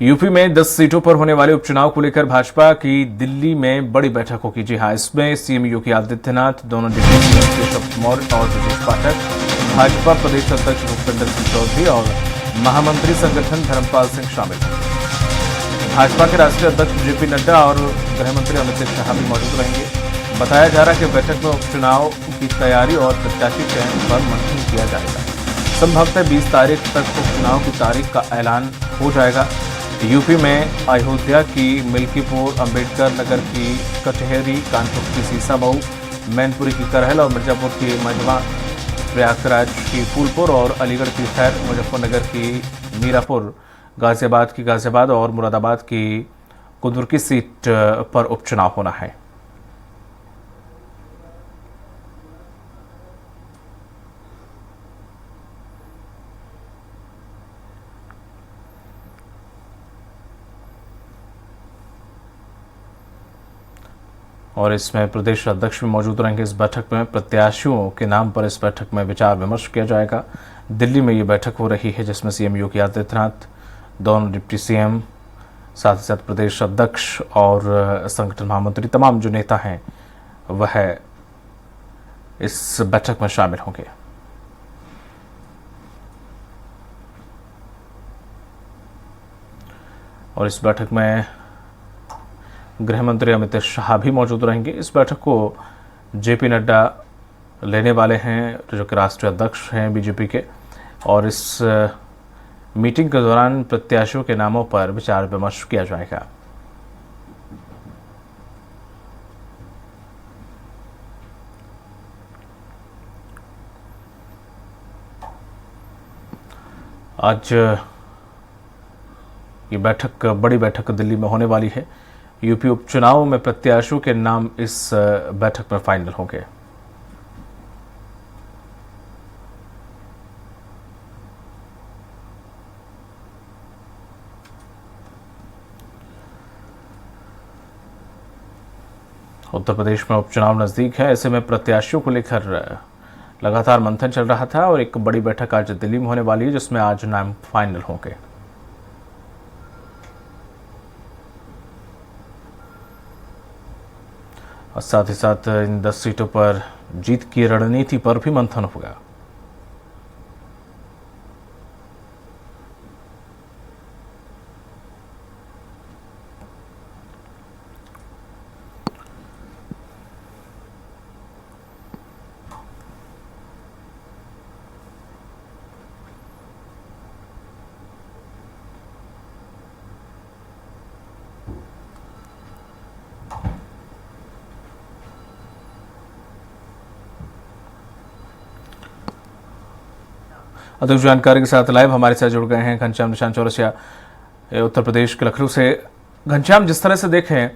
UP में 10 सीटों पर होने वाले उपचुनाव को लेकर भाजपा की दिल्ली में बड़ी बैठक होगी। जी हां, इसमें सीएम योगी आदित्यनाथ, दोनों डिप्टी सीएम केशव मौर्य और ब्रजेश पाठक, भाजपा प्रदेश अध्यक्ष भूपेंद्र सिंह चौधरी और महामंत्री संगठन धर्मपाल सिंह शामिल हैं। भाजपा के राष्ट्रीय अध्यक्ष जेपी नड्डा और गृह मंत्री अमित शाह भी मौजूद रहेंगे। बताया जा रहा है कि बैठक में उपचुनाव की तैयारी और प्रत्याशी चयन पर मंथन किया जाएगा। संभवतः 20 तारीख तक उपचुनाव की तारीख का ऐलान हो जाएगा। यूपी में अयोध्या की मिल्कीपुर, अंबेडकर नगर की कटहरी, कानपुर की सीसामऊ, मैनपुरी की करहल और मिर्जापुर की मजवा, प्रयागराज की फूलपुर और अलीगढ़ की खैर, मुजफ्फरनगर की मीरापुर, गाजियाबाद की गाजियाबाद और मुरादाबाद की कुंदुरकी सीट पर उपचुनाव होना है। और इसमें प्रदेश अध्यक्ष भी मौजूद रहेंगे। इस बैठक में प्रत्याशियों के नाम पर इस बैठक में विचार विमर्श किया जाएगा। दिल्ली में ये बैठक हो रही है जिसमें सीएम योगी आदित्यनाथ, दोनों डिप्टी सीएम, साथ ही साथ प्रदेश अध्यक्ष और संगठन महामंत्री, तमाम जो नेता हैं वह इस बैठक में शामिल होंगे। और इस बैठक में गृह मंत्री अमित शाह भी मौजूद रहेंगे। इस बैठक को जेपी नड्डा लेने वाले हैं, जो कि राष्ट्रीय अध्यक्ष हैं बीजेपी के। और इस मीटिंग के दौरान प्रत्याशियों के नामों पर विचार विमर्श किया जाएगा। आज ये बैठक, बड़ी बैठक दिल्ली में होने वाली है। यूपी उपचुनाव में प्रत्याशियों के नाम इस बैठक में फाइनल होंगे। उत्तर प्रदेश में उपचुनाव नजदीक है, ऐसे में प्रत्याशियों को लेकर लगातार मंथन चल रहा था और एक बड़ी बैठक आज दिल्ली में होने वाली है जिसमें आज नाम फाइनल होंगे। और साथ ही साथ इन 10 सीटों पर जीत की रणनीति पर भी मंथन होगा। अधिक जानकारी के साथ लाइव हमारे साथ जुड़ गए हैं घनश्याम निशान चौरसिया, उत्तर प्रदेश के लखनऊ से। घनश्याम, जिस तरह से देखें,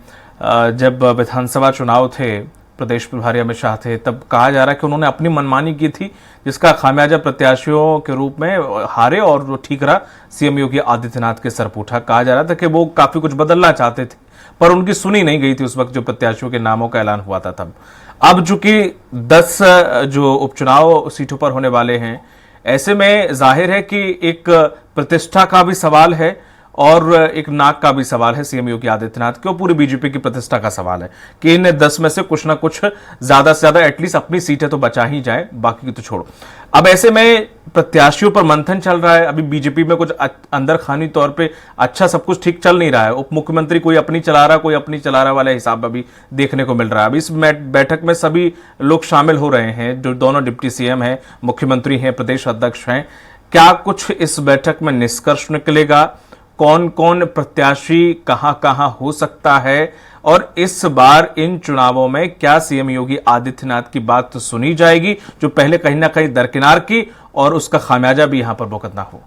जब विधानसभा चुनाव थे, प्रदेश प्रभारी अमित शाह थे, तब कहा जा रहा है कि उन्होंने अपनी मनमानी की थी जिसका खामियाजा प्रत्याशियों के रूप में हारे और जो ठीक रहा सीएम योगी आदित्यनाथ के सर पूठा। कहा जा रहा था कि वो काफी कुछ बदलना चाहते थे पर उनकी सुनी नहीं गई थी उस वक्त जो प्रत्याशियों के नामों का ऐलान हुआ था तब। अब चूंकि 10 जो उपचुनाव सीटों पर होने वाले हैं, ऐसे में जाहिर है कि एक प्रतिष्ठा का भी सवाल है और एक नाक का भी सवाल है सीएम योगी आदित्यनाथ के, और पूरी बीजेपी की प्रतिष्ठा का सवाल है कि इन 10 में से कुछ ना कुछ ज्यादा से ज्यादा एटलीस्ट अपनी सीटें तो बचा ही जाए, बाकी की तो छोड़ो। अब ऐसे में प्रत्याशियों पर मंथन चल रहा है। अभी बीजेपी में कुछ अंदर खानी तौर पे अच्छा सब कुछ ठीक चल नहीं रहा है। उप मुख्यमंत्री कोई अपनी चला रहा, कोई अपनी चला रहा वाले हिसाब अभी देखने को मिल रहा है। अभी इस बैठक में सभी लोग शामिल हो रहे हैं, जो दोनों डिप्टी सीएम हैं, मुख्यमंत्री हैं, प्रदेश अध्यक्ष हैं। क्या कुछ इस बैठक में निष्कर्ष निकलेगा? कौन कौन प्रत्याशी कहां कहां हो सकता है? और इस बार इन चुनावों में क्या सीएम योगी आदित्यनाथ की बात तो सुनी जाएगी जो पहले कहीं ना कहीं दरकिनार की, और उसका खामियाजा भी यहां पर भुगतना हो?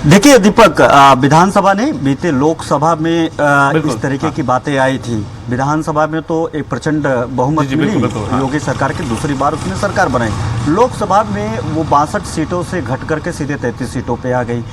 देखिए दीपक, विधानसभा ने बीते लोकसभा में इस तरीके की बातें आई थी। विधानसभा में तो एक प्रचंड बहुमत मिली, योगी सरकार की दूसरी बार उसने सरकार बनाई। लोकसभा में वो 62 सीटों से घट करके सीधे 33 सीटों पे आ गई।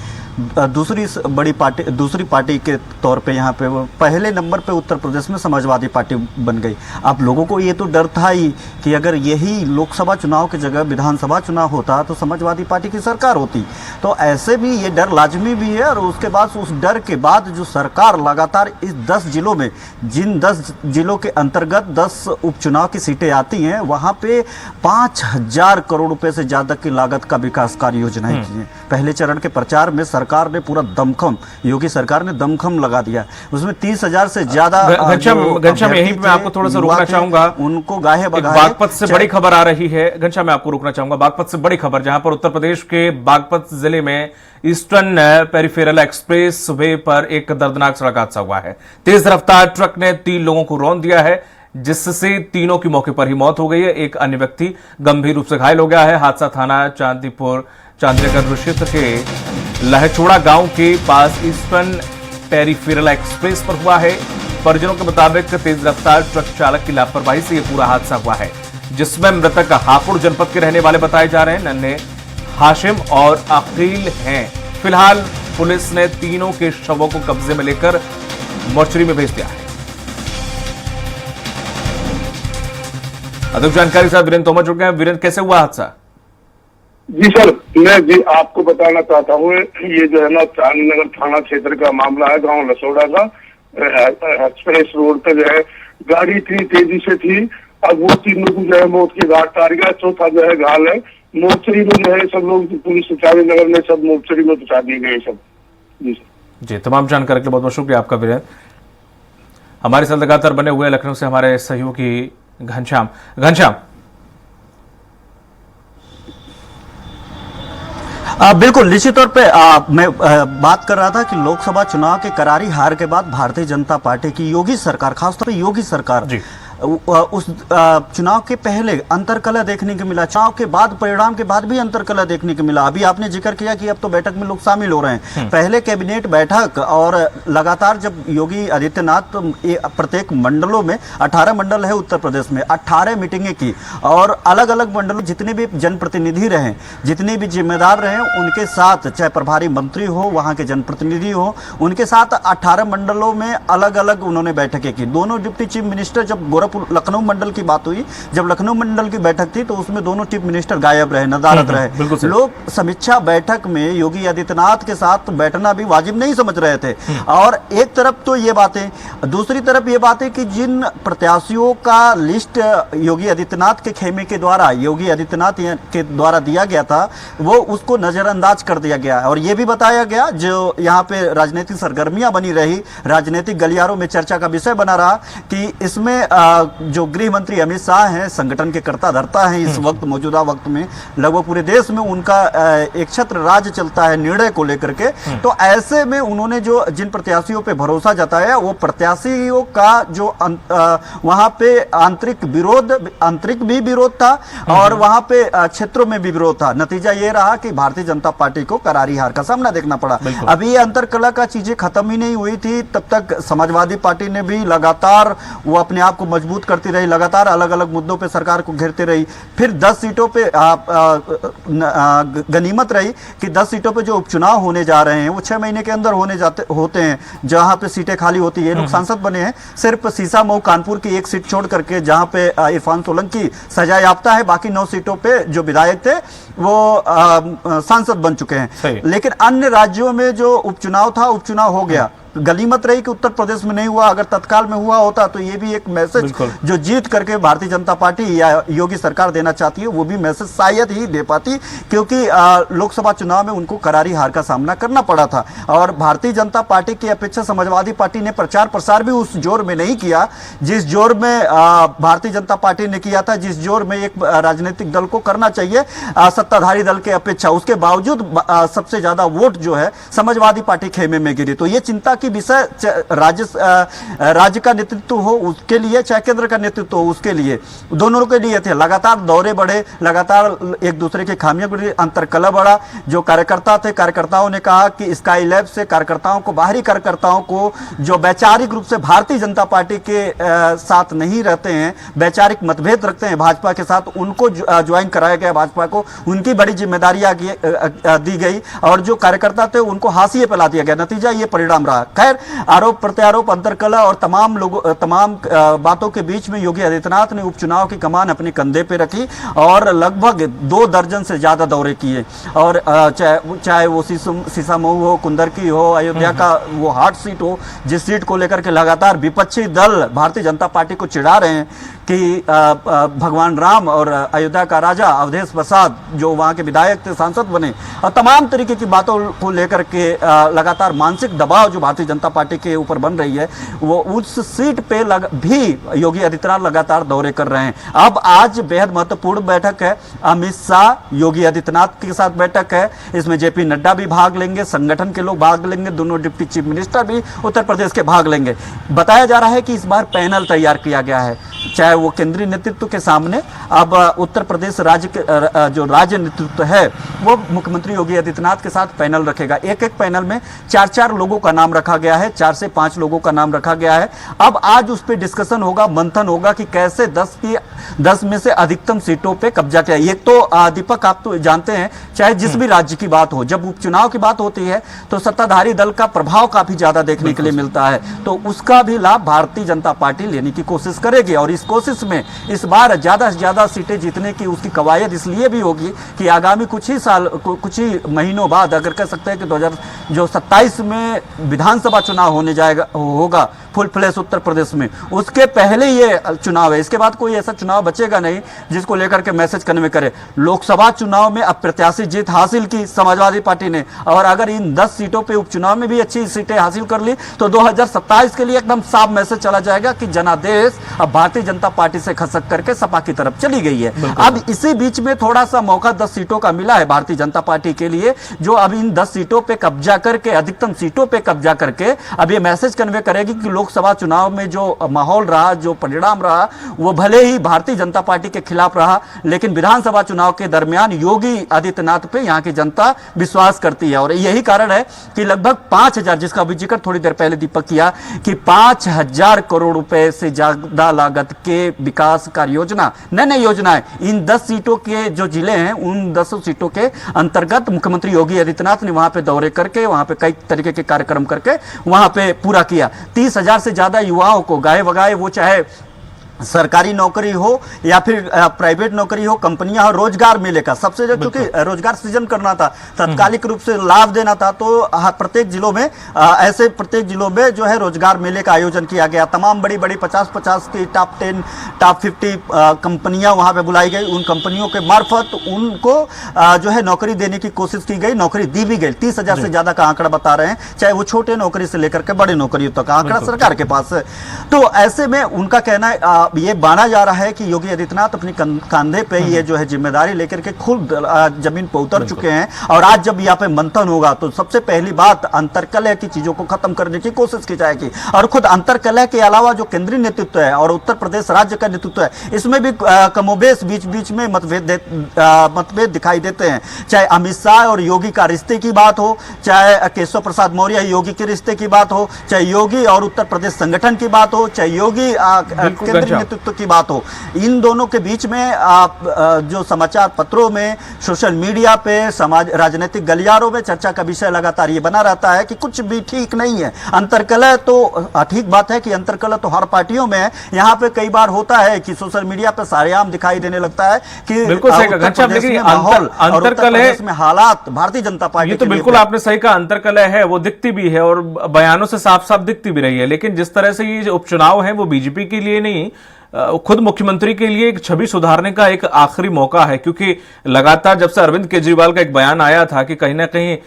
दूसरी पार्टी के तौर पे यहाँ पे वो पहले नंबर पे उत्तर प्रदेश में समाजवादी पार्टी बन गई। अब लोगों को ये तो डर था ही कि अगर यही लोकसभा चुनाव की जगह विधानसभा चुनाव होता तो समाजवादी पार्टी की सरकार होती। तो ऐसे भी ये डर लाजमी भी है। और उसके बाद उस डर के बाद जो सरकार लगातार इस 10 जिलों में, जिन 10 जिलों के अंतर्गत 10 उपचुनाव की सीटें आती हैं, वहाँ पे 5000 करोड़ रुपए से ज़्यादा की लागत का विकास कार्य योजनाएं की हैं। पहले चरण के प्रचार में सरकार ने पूरा दमखम, योगी सरकार ने दमखम लगा दिया। उसमें 30,000 से ज्यादा घनश्याम यहीं पे मैं आपको थोड़ा सा रोकना चाहूंगा। उनको गाहे बगाहे बागपत से बड़ी खबर आ रही है। घनश्याम मैं आपको रोकना चाहूंगा। बागपत से बड़ी खबर, जहां पर उत्तर प्रदेश के बागपत जिले में ईस्टर्न पेरिफेरल एक्सप्रेस वे पर एक दर्दनाक सड़क हादसा हुआ है। तेज रफ्तार ट्रक ने 3 लोगों को रौंद दिया है, जिससे तीनों की मौके पर ही मौत हो गई है। एक अन्य व्यक्ति गंभीर रूप से घायल हो गया है। हादसा थाना चांदीनगर क्षेत्र के लहचोड़ा गांव के पास ईस्टर्न पेरिफेरल एक्सप्रेस पर हुआ है। परिजनों के मुताबिक तेज रफ्तार ट्रक चालक की लापरवाही से यह पूरा हादसा हुआ है, जिसमें मृतक हापुड़ जनपद के रहने वाले बताए जा रहे हैं। नन्हे, हाशिम और अकील हैं। फिलहाल पुलिस ने तीनों के शवों को कब्जे में लेकर मोर्चरी में भेज दिया है। अधिक जानकारी के साथ वीरेंद्र तोमर जुड़ गए हैं। वीरेंद्र, कैसे हुआ हादसा? जी सर, मैं जी आपको बताना चाहता हूँ, ये जो है ना चांदीनगर थाना क्षेत्र का मामला है। गांव लसोड़ा का एक्सप्रेस रोड पे जो है गाड़ी थी, तेजी से थी। अब वो तीनों को जो है मौत की घाट उतार गया। चौथा जो है घायल है। मोर्चरी में जो है सब लोग, पुलिस चांदीनगर में सब मोर्चरी में पहुंचा दिए गए सब। जी सर। जी, तमाम जानकारी के लिए बहुत बहुत शुक्रिया आपका वीरेंद्र। हमारे साथ लगातार बने हुए लखनऊ से हमारे सहयोगी घनश्याम। बिल्कुल, निश्चित तौर पे मैं बात कर रहा था कि लोकसभा चुनाव के करारी हार के बाद भारतीय जनता पार्टी की योगी सरकार, खासतौर पे योगी सरकार जी, उस चुनाव के पहले अंतरकलह देखने को मिला, चुनाव के बाद, परिणाम के बाद भी अंतरकलह देखने को मिला। अभी आपने जिक्र किया कि अब तो बैठक में लोग शामिल हो रहे हैं। पहले कैबिनेट बैठक और लगातार जब योगी आदित्यनाथ प्रत्येक मंडलों में, 18 मंडल है उत्तर प्रदेश में, 18 मीटिंगें की और अलग अलग मंडलों जितने भी जनप्रतिनिधि रहे, जितने भी जिम्मेदार रहे, उनके साथ, चाहे प्रभारी मंत्री हो, वहां के जनप्रतिनिधि हो, उनके साथ 18 मंडलों में अलग अलग उन्होंने बैठकें की। दोनों डिप्टी चीफ मिनिस्टर, जब लखनऊ मंडल की बात हुई, जब लखनऊ मंडल की बैठक थी तो उसमें दोनों चीफ मिनिस्टर गायब रहे, नदारत रहे। लोग समीक्षा बैठक में योगी आदित्यनाथ के साथ बैठना भी वाजिब नहीं समझ रहे थे। और एक तरफ तो ये बातें, दूसरी तरफ ये बातें कि जिन प्रत्याशियों का लिस्ट योगी आदित्यनाथ के खेमे के द्वारा, योगी आदित्यनाथ के द्वारा दिया गया था, वो उसको नजरअंदाज कर दिया गया। और ये भी बताया गया, जो यहाँ पे राजनीतिक सरगर्मियां बनी रही, राजनीतिक गलियारों में चर्चा का विषय बना रहा कि इसमें जो गृह मंत्री अमित शाह हैं, संगठन के कर्ता धर्ता हैं इस वक्त, मौजूदा वक्त में लगभग पूरे देश में उनका एक छत्र राज चलता है निर्णय को लेकर के। तो ऐसे में उन्होंने जो जिन प्रत्याशियों पे भरोसा जताया, वो प्रत्याशियों का जो वहां पे आंतरिक भी विरोध था और वहां पे क्षेत्रों में भी विरोध था। नतीजा ये रहा कि भारतीय जनता पार्टी को करारी हार का सामना देखना पड़ा। अभी अंतरकलह का चीजें खत्म ही नहीं हुई थी, तब तक समाजवादी पार्टी ने भी लगातार वो अपने आप को मजबूत करती रही, लगातार अलग अलग मुद्दों पे सरकार को घेरते रही। फिर 10 सीटों पे गनीमत रही कि 10 सीटों पे जो उपचुनाव होने जा रहे हैं वो 6 महीने के अंदर होते हैं, जहां पे सीटें खाली होती है। लोग सांसद बने हैं सिर्फ सीसामऊ कानपुर की एक सीट छोड़ करके, जहां पे इरफान सोलंकी सजा याफ्ता है। बाकी 9 सीटों पे जो विधायक थे वो सांसद बन चुके हैं। लेकिन अन्य राज्यों में जो उपचुनाव था, उपचुनाव हो गया। गनीमत रही कि उत्तर प्रदेश में नहीं हुआ। अगर तत्काल में हुआ होता तो ये भी एक मैसेज जो जीत करके भारतीय जनता पार्टी या योगी सरकार देना चाहती है, वो भी मैसेज शायद ही दे पाती, क्योंकि लोकसभा चुनाव में उनको करारी हार का सामना करना पड़ा था। और भारतीय जनता पार्टी की अपेक्षा समाजवादी पार्टी ने प्रचार प्रसार भी उस जोर में नहीं किया जिस जोर में भारतीय जनता पार्टी ने किया था, जिस जोर में एक राजनीतिक दल को करना चाहिए सत्ताधारी दल के अपेक्षा। उसके बावजूद सबसे ज्यादा वोट जो है समाजवादी पार्टी खेमे में गिरी। तो ये चिंता की विषय राज्य का नेतृत्व हो उसके लिए, चाहे केंद्र का नेतृत्व हो उसके लिए, दोनों के लिए थे। लगातार दौरे बढ़े, लगातार एक दूसरे की खामियां बढ़ी, अंतरकलह बढ़ा। जो कार्यकर्ता थे, कार्यकर्ताओं ने कहा कि स्काई लैब से कार्यकर्ताओं को, बाहरी कार्यकर्ताओं को जो वैचारिक रूप से भारतीय जनता पार्टी के साथ नहीं रहते हैं, वैचारिक मतभेद रखते हैं भाजपा के साथ, उनको ज्वाइन कराया गया भाजपा को। उनकी बड़ी जिम्मेदारियां दी गई और जो कार्यकर्ता थे उनको हाशिए पे ला दिया गया। नतीजा ये परिणाम रहा। खैर, आरोप प्रत्यारोप, अंतरकलह और तमाम बातों के बीच में योगी आदित्यनाथ ने उपचुनाव की कमान अपने कंधे पे रखी और लगभग 2 दर्जन से ज्यादा दौरे किए। और चाहे वो सीसामऊ हो, कुंदरकी हो, अयोध्या का वो हार्ट सीट हो, जिस सीट को लेकर के लगातार विपक्षी दल भारतीय जनता पार्टी को चिढ़ा रहे हैं कि भगवान राम और अयोध्या का राजा अवधेश प्रसाद जो वहाँ के विधायक थे, सांसद बने, और तमाम तरीके की बातों को लेकर के लगातार मानसिक दबाव जो भारतीय जनता पार्टी के ऊपर बन रही है, वो उस सीट पे भी योगी आदित्यनाथ लगातार दौरे कर रहे हैं। अब आज बेहद महत्वपूर्ण बैठक है, अमित शाह योगी आदित्यनाथ के साथ बैठक है। इसमें जेपी नड्डा भी भाग लेंगे, संगठन के लोग भाग लेंगे, दोनों डिप्टी चीफ मिनिस्टर भी उत्तर प्रदेश के भाग लेंगे। बताया जा रहा है कि इस बार पैनल तैयार किया गया है, चाहे वो केंद्रीय नेतृत्व के सामने। अब उत्तर प्रदेश राज्य के जो राज्य नेतृत्व है वो मुख्यमंत्री योगी आदित्यनाथ के साथ पैनल रखेगा। एक एक पैनल में 4-4 लोगों का नाम रखा गया है, 4 से 5 लोगों का नाम रखा गया है। अब आज उस पर डिस्कशन होगा, मंथन होगा कि कैसे 10 में से अधिकतम सीटों पे कब्जा किया। एक तो दीपक, आप तो जानते हैं, चाहे जिस भी राज्य की बात हो, जब उपचुनाव की बात होती है तो सत्ताधारी दल का प्रभाव काफी ज्यादा देखने के लिए मिलता है, तो उसका भी लाभ भारतीय जनता पार्टी लेने की कोशिश करेगी। और इस कोशिश में इस बार ज्यादा से ज्यादा सीटें जीतने की उसकी कवायद इसलिए भी होगी कि आगामी कुछ ही महीनों बाद, अगर कह सकते हैं कि 2027 में विधानसभा चुनाव होगा फुल फ्लैश उत्तर प्रदेश में, उसके पहले ये चुनाव है। इसके बाद कोई ऐसा चुनाव बचेगा नहीं जिसको लेकर के मैसेज कन्वे करे। लोकसभा चुनाव में अप्रत्याशित जीत हासिल की समाजवादी पार्टी ने, और अगर इन 10 सीटों पे उपचुनाव में भी अच्छी सीटें हासिल कर ली तो 2027 के लिए एकदम साफ मैसेज चला जाएगा कि जनादेश अब भारतीय जनता पार्टी से खसक करके सपा की तरफ चली गई है। अब इसी बीच में थोड़ा सा मौका 10 सीटों का मिला है भारतीय जनता पार्टी के लिए, जो अब इन 10 सीटों पे कब्जा करके, अधिकतम सीटों पे कब्जा करके अब ये मैसेज कन्वे करेगी कि लोकसभा चुनाव में जो माहौल रहा, जो परिणाम रहा, वो भले ही भारतीय जनता पार्टी के खिलाफ रहा, लेकिन विधानसभा चुनाव के दरमियान योगी आदित्यनाथ पे यहाँ की जनता विश्वास करती है। और यही कारण है कि लगभग 5,000, जिसका भी जिक्र थोड़ी देर पहले दीपक किया कि 5,000 करोड़ रुपए से ज्यादा लागत के विकास कार्य योजना, नई योजनाएं इन 10 सीटों के जो जिले हैं, उन 10 सीटों के अंतर्गत मुख्यमंत्री योगी आदित्यनाथ ने वहां पे दौरे करके, वहां पे कई तरीके के कार्यक्रम करके वहां पे पूरा किया। 30,000 से ज्यादा युवाओं को गाए बगाए, वो चाहे सरकारी नौकरी हो या फिर प्राइवेट नौकरी हो, कंपनियां हो, रोजगार मिले का सबसे ज्यादा, क्योंकि रोजगार सृजन करना था, तात्कालिक रूप से लाभ देना था, तो प्रत्येक जिलों में ऐसे प्रत्येक जिलों में जो है रोजगार मेले का आयोजन किया गया। तमाम बड़ी बड़ी 50-50 की टॉप 10 टॉप 50 कंपनियां वहां पे बुलाई गई। उन कंपनियों के मार्फत उनको जो है नौकरी देने की कोशिश की गई, नौकरी दी भी गई। 30,000 से ज्यादा का आंकड़ा बता रहे हैं, चाहे वो छोटे नौकरी से लेकर के बड़े नौकरियों तक का आंकड़ा सरकार के पास है। तो ऐसे में उनका कहना है, ये माना जा रहा है कि योगी आदित्यनाथ अपने कंधे पे ये जो है जिम्मेदारी लेकर के खुद जमीन पर उतर चुके हैं। और आज जब यहाँ पे मंथन होगा तो सबसे पहली बात अंतरकलह की चीजों को खत्म करने की कोशिश की जाएगी। और खुद अंतरकलह के अलावा जो केंद्रीय नेतृत्व है और उत्तर प्रदेश राज्य का नेतृत्व है, इसमें भी कमोबेश बीच बीच में मतभेद दिखाई देते हैं। चाहे अमित शाह और योगी का रिश्ते की बात हो, चाहे केशव प्रसाद मौर्य योगी के रिश्ते की बात हो, चाहे योगी और उत्तर प्रदेश संगठन की बात हो, चाहे योगी केंद्रीय नेतृत्व की बात हो, इन दोनों के बीच में जो समाचार पत्रों में, सोशल मीडिया पे, समाज राजनीतिक गलियारों में चर्चा का विषय लगातार ये बना रहता है कि कुछ भी ठीक नहीं है। अंतरकलह तो ठीक बात है कि अंतरकलह तो हर पार्टियों में है। यहाँ पे कई बार होता है कि सोशल मीडिया पे सारेआम दिखाई देने लगता है कि अंतरकलह में हालात भारतीय जनता पार्टी, ये तो बिल्कुल आपने सही कहा, अंतरकलह है, वो दिखती भी है और बयानों से साफ साफ दिखती भी रही है। लेकिन जिस तरह से ये उपचुनाव है वो बीजेपी के लिए नहीं, खुद मुख्यमंत्री के लिए एक छवि सुधारने का एक आखिरी मौका है, क्योंकि लगातार जब से अरविंद केजरीवाल का एक बयान आया था कि कहीं ना कहीं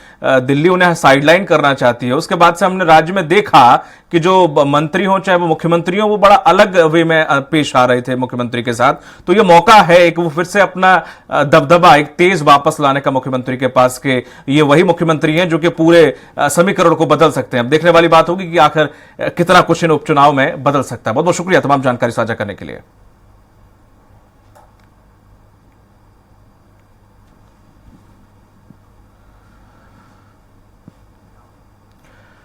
दिल्ली उन्हें साइडलाइन करना चाहती है, उसके बाद से हमने राज्य में देखा कि जो मंत्री हो चाहे वो मुख्यमंत्री हो, वो बड़ा अलग वे में पेश आ रहे थे मुख्यमंत्री के साथ। तो ये मौका है एक वो फिर से अपना दबदबा एक तेज वापस लाने का मुख्यमंत्री के पास के ये वही मुख्यमंत्री हैं जो कि पूरे समीकरण को बदल सकते हैं। अब देखने वाली बात होगी कि आखिर कितना कुछ इन उपचुनाव में बदल सकता है। बहुत बहुत शुक्रिया तमाम जानकारी साझा करने के लिए।